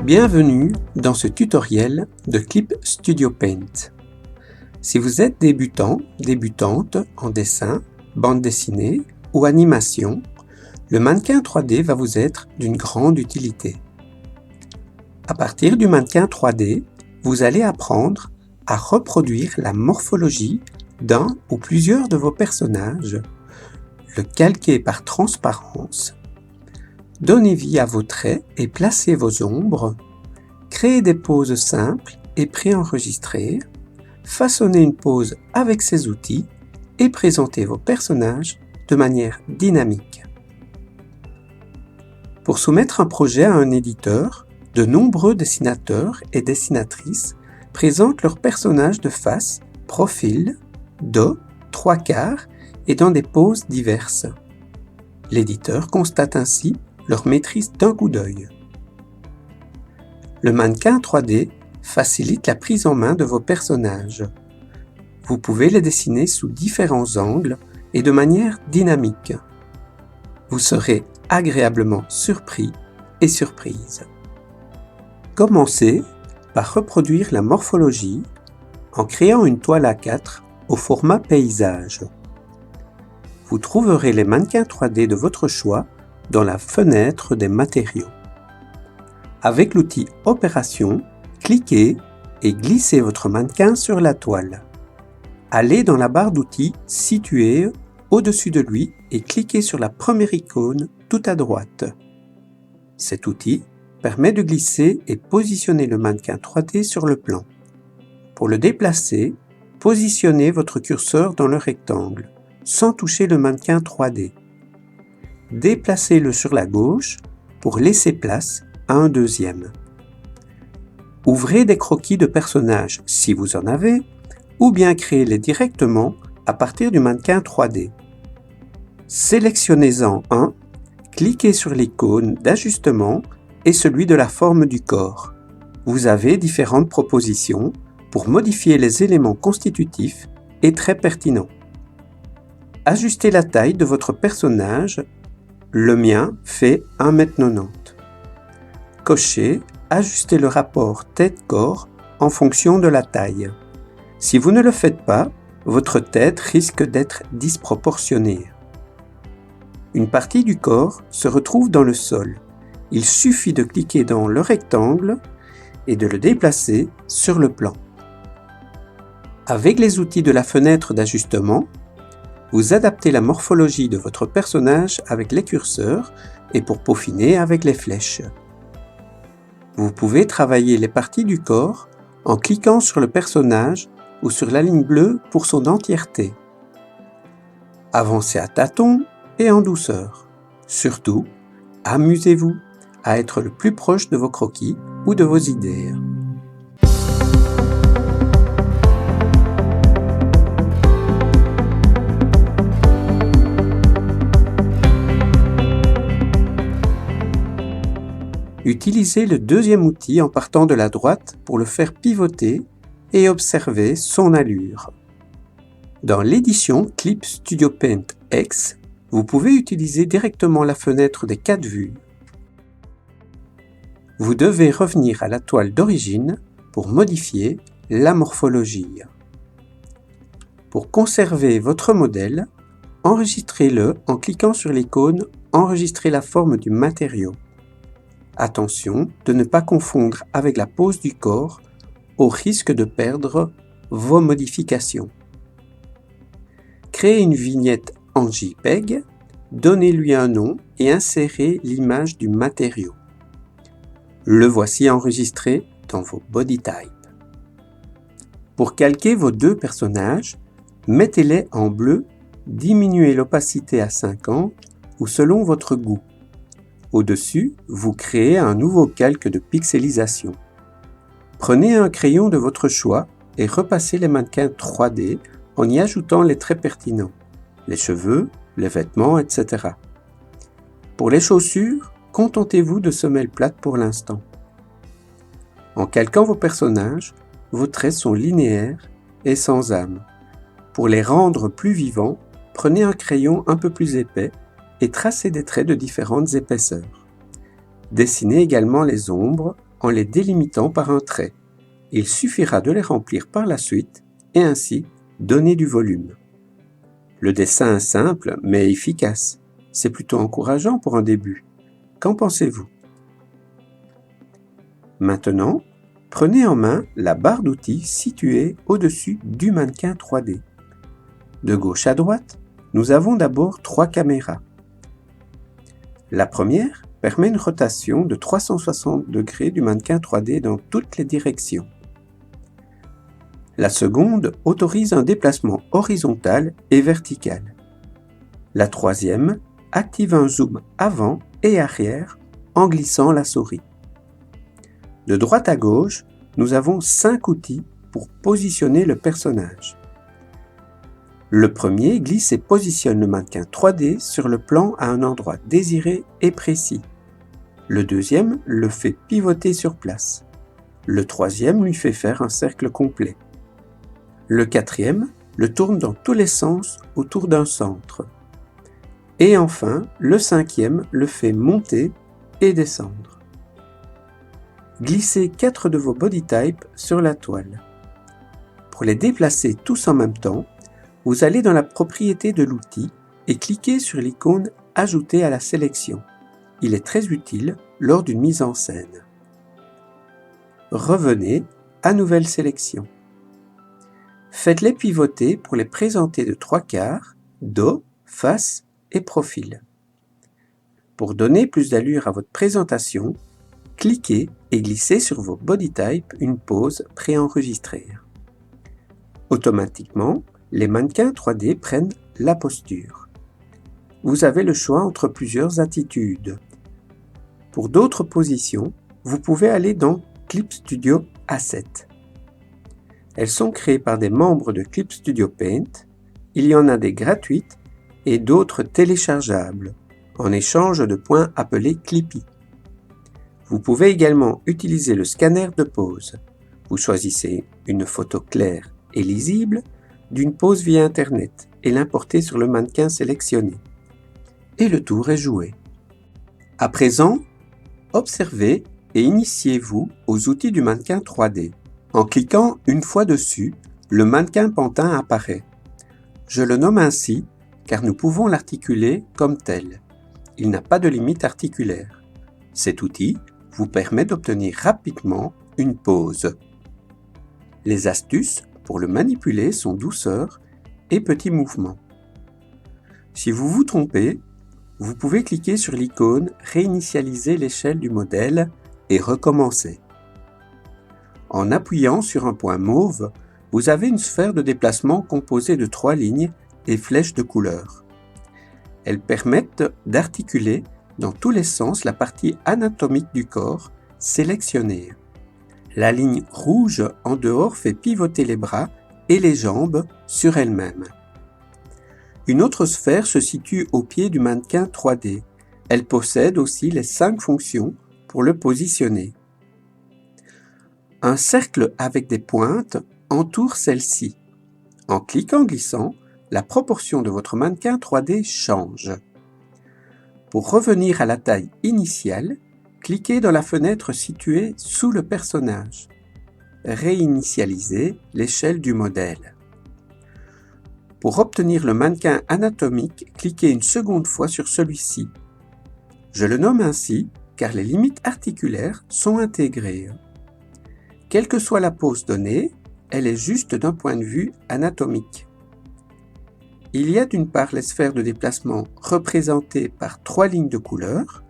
Bienvenue dans ce tutoriel de Clip Studio Paint. Si vous êtes débutant, débutante en dessin, bande dessinée ou animation, le mannequin 3D va vous être d'une grande utilité. À partir du mannequin 3D, vous allez apprendre à reproduire la morphologie d'un ou plusieurs de vos personnages, le calquer par transparence, donner vie à vos traits et placer vos ombres, créer des poses simples et préenregistrées, façonner une pose avec ces outils et présenter vos personnages de manière dynamique. Pour soumettre un projet à un éditeur, de nombreux dessinateurs et dessinatrices présentent leurs personnages de face, profil, dos, trois quarts et dans des poses diverses. L'éditeur constate ainsi leur maîtrise d'un coup d'œil. Le mannequin 3D facilite la prise en main de vos personnages. Vous pouvez les dessiner sous différents angles et de manière dynamique. Vous serez agréablement surpris et surprise. Commencez par reproduire la morphologie en créant une toile A4 au format paysage. Vous trouverez les mannequins 3D de votre choix dans la fenêtre des matériaux. Avec l'outil Opération, cliquez et glissez votre mannequin sur la toile. Allez dans la barre d'outils située au-dessus de lui et cliquez sur la première icône tout à droite. Cet outil permet de glisser et positionner le mannequin 3D sur le plan. Pour le déplacer, positionnez votre curseur dans le rectangle, sans toucher le mannequin 3D. Déplacez-le sur la gauche pour laisser place à un deuxième. Ouvrez des croquis de personnages si vous en avez, ou bien créez-les directement à partir du mannequin 3D. Sélectionnez-en un, cliquez sur l'icône d'ajustement et celui de la forme du corps. Vous avez différentes propositions pour modifier les éléments constitutifs et très pertinents. Ajustez la taille de votre personnage. Le mien fait 1,90 m. Cochez, ajustez le rapport tête-corps en fonction de la taille. Si vous ne le faites pas, votre tête risque d'être disproportionnée. Une partie du corps se retrouve dans le sol. Il suffit de cliquer dans le rectangle et de le déplacer sur le plan. Avec les outils de la fenêtre d'ajustement, vous adaptez la morphologie de votre personnage avec les curseurs et pour peaufiner avec les flèches. Vous pouvez travailler les parties du corps en cliquant sur le personnage ou sur la ligne bleue pour son entièreté. Avancez à tâtons et en douceur. Surtout, amusez-vous à être le plus proche de vos croquis ou de vos idées. Utilisez le deuxième outil en partant de la droite pour le faire pivoter et observer son allure. Dans l'édition Clip Studio Paint X, vous pouvez utiliser directement la fenêtre des 4 vues. Vous devez revenir à la toile d'origine pour modifier la morphologie. Pour conserver votre modèle, enregistrez-le en cliquant sur l'icône « Enregistrer la forme du matériau ». Attention de ne pas confondre avec la pose du corps au risque de perdre vos modifications. Créez une vignette en JPEG, donnez-lui un nom et insérez l'image du matériau. Le voici enregistré dans vos body types. Pour calquer vos deux personnages, mettez-les en bleu, diminuez l'opacité à 50 ou selon votre goût. Au-dessus, vous créez un nouveau calque de pixelisation. Prenez un crayon de votre choix et repassez les mannequins 3D en y ajoutant les traits pertinents, les cheveux, les vêtements, etc. Pour les chaussures, contentez-vous de semelles plates pour l'instant. En calquant vos personnages, vos traits sont linéaires et sans âme. Pour les rendre plus vivants, prenez un crayon un peu plus épais et tracez des traits de différentes épaisseurs. Dessinez également les ombres en les délimitant par un trait. Il suffira de les remplir par la suite et ainsi donner du volume. Le dessin est simple mais efficace. C'est plutôt encourageant pour un début. Qu'en pensez-vous? Maintenant, prenez en main la barre d'outils située au-dessus du mannequin 3D. De gauche à droite, nous avons d'abord 3 caméras. La première permet une rotation de 360 degrés du mannequin 3D dans toutes les directions. La seconde autorise un déplacement horizontal et vertical. La troisième active un zoom avant et arrière en glissant la souris. De droite à gauche, nous avons 5 outils pour positionner le personnage. Le premier glisse et positionne le mannequin 3D sur le plan à un endroit désiré et précis. Le deuxième le fait pivoter sur place. Le troisième lui fait faire un cercle complet. Le quatrième le tourne dans tous les sens autour d'un centre. Et enfin, le cinquième le fait monter et descendre. Glissez 4 de vos body types sur la toile. Pour les déplacer tous en même temps, vous allez dans la propriété de l'outil et cliquez sur l'icône « Ajouter à la sélection ». Il est très utile lors d'une mise en scène. Revenez à Nouvelle sélection. Faites-les pivoter pour les présenter de 3/4, dos, face et profil. Pour donner plus d'allure à votre présentation, cliquez et glissez sur vos body types une pose préenregistrée. Automatiquement, les mannequins 3D prennent la posture. Vous avez le choix entre plusieurs attitudes. Pour d'autres positions, vous pouvez aller dans Clip Studio Assets. Elles sont créées par des membres de Clip Studio Paint. Il y en a des gratuites et d'autres téléchargeables, en échange de points appelés Clippy. Vous pouvez également utiliser le scanner de pose. Vous choisissez une photo claire et lisible d'une pose via Internet et l'importer sur le mannequin sélectionné. Et le tour est joué. À présent, observez et initiez-vous aux outils du mannequin 3D. En cliquant une fois dessus, le mannequin pantin apparaît. Je le nomme ainsi car nous pouvons l'articuler comme tel. Il n'a pas de limite articulaire. Cet outil vous permet d'obtenir rapidement une pose. Les astuces pour le manipuler sont douceur et petits mouvements. Si vous vous trompez, vous pouvez cliquer sur l'icône « Réinitialiser l'échelle du modèle » et recommencer. En appuyant sur un point mauve, vous avez une sphère de déplacement composée de 3 lignes et flèches de couleur. Elles permettent d'articuler dans tous les sens la partie anatomique du corps sélectionnée. La ligne rouge en dehors fait pivoter les bras et les jambes sur elles-mêmes. Une autre sphère se situe au pied du mannequin 3D. Elle possède aussi les 5 fonctions pour le positionner. Un cercle avec des pointes entoure celle-ci. En cliquant glissant, la proportion de votre mannequin 3D change. Pour revenir à la taille initiale, cliquez dans la fenêtre située sous le personnage. Réinitialiser l'échelle du modèle. Pour obtenir le mannequin anatomique, cliquez une seconde fois sur celui-ci. Je le nomme ainsi car les limites articulaires sont intégrées. Quelle que soit la pose donnée, elle est juste d'un point de vue anatomique. Il y a d'une part les sphères de déplacement représentées par 3 lignes de couleur.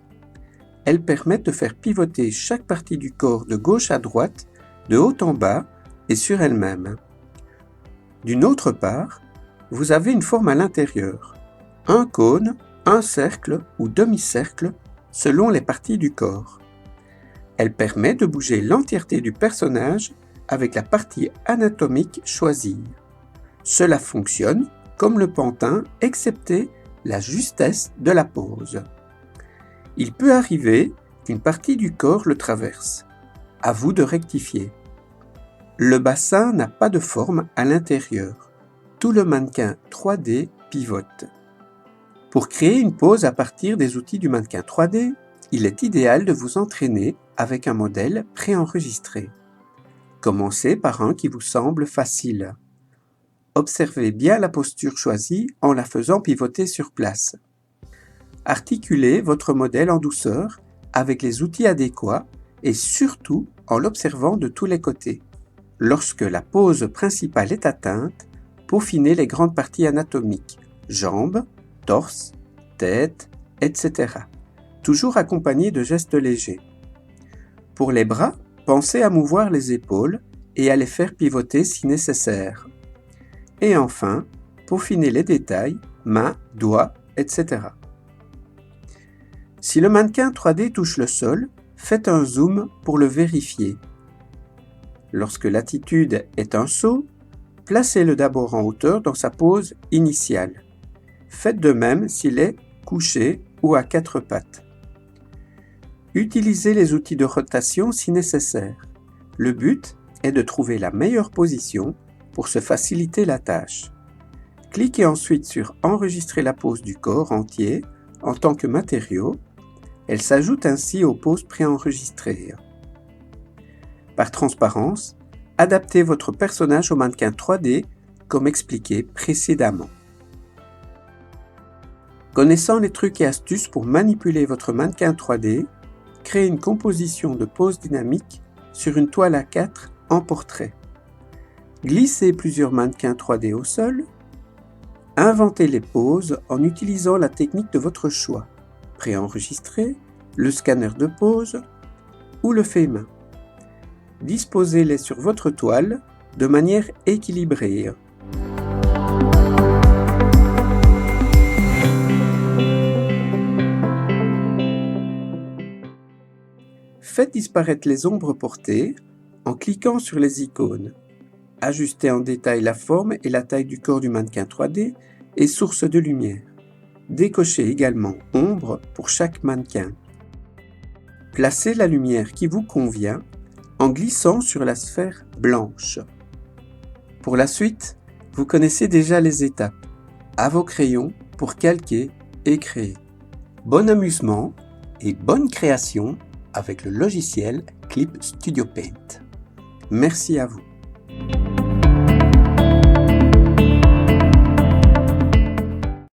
Elles permettent de faire pivoter chaque partie du corps de gauche à droite, de haut en bas et sur elle-même. D'une autre part, vous avez une forme à l'intérieur, un cône, un cercle ou demi-cercle selon les parties du corps. Elle permet de bouger l'entièreté du personnage avec la partie anatomique choisie. Cela fonctionne comme le pantin, excepté la justesse de la pose. Il peut arriver qu'une partie du corps le traverse. À vous de rectifier. Le bassin n'a pas de forme à l'intérieur. Tout le mannequin 3D pivote. Pour créer une pose à partir des outils du mannequin 3D, il est idéal de vous entraîner avec un modèle préenregistré. Commencez par un qui vous semble facile. Observez bien la posture choisie en la faisant pivoter sur place. Articulez votre modèle en douceur avec les outils adéquats et surtout en l'observant de tous les côtés. Lorsque la pose principale est atteinte, peaufinez les grandes parties anatomiques, jambes, torse, tête, etc. Toujours accompagné de gestes légers. Pour les bras, pensez à mouvoir les épaules et à les faire pivoter si nécessaire. Et enfin, peaufinez les détails, mains, doigts, etc. Si le mannequin 3D touche le sol, faites un zoom pour le vérifier. Lorsque l'attitude est un saut, placez-le d'abord en hauteur dans sa pose initiale. Faites de même s'il est couché ou à quatre pattes. Utilisez les outils de rotation si nécessaire. Le but est de trouver la meilleure position pour se faciliter la tâche. Cliquez ensuite sur « Enregistrer la pose du corps entier en tant que matériau ». Elle s'ajoute ainsi aux poses préenregistrées. Par transparence, adaptez votre personnage au mannequin 3D comme expliqué précédemment. Connaissant les trucs et astuces pour manipuler votre mannequin 3D, créez une composition de poses dynamiques sur une toile A4 en portrait. Glissez plusieurs mannequins 3D au sol. Inventez les poses en utilisant la technique de votre choix, préenregistré, le scanner de pose ou le fait main. Disposez-les sur votre toile de manière équilibrée. Faites disparaître les ombres portées en cliquant sur les icônes. Ajustez en détail la forme et la taille du corps du mannequin 3D et source de lumière. Décochez également ombre pour chaque mannequin. Placez la lumière qui vous convient en glissant sur la sphère blanche. Pour la suite, vous connaissez déjà les étapes. À vos crayons pour calquer et créer. Bon amusement et bonne création avec le logiciel Clip Studio Paint. Merci à vous.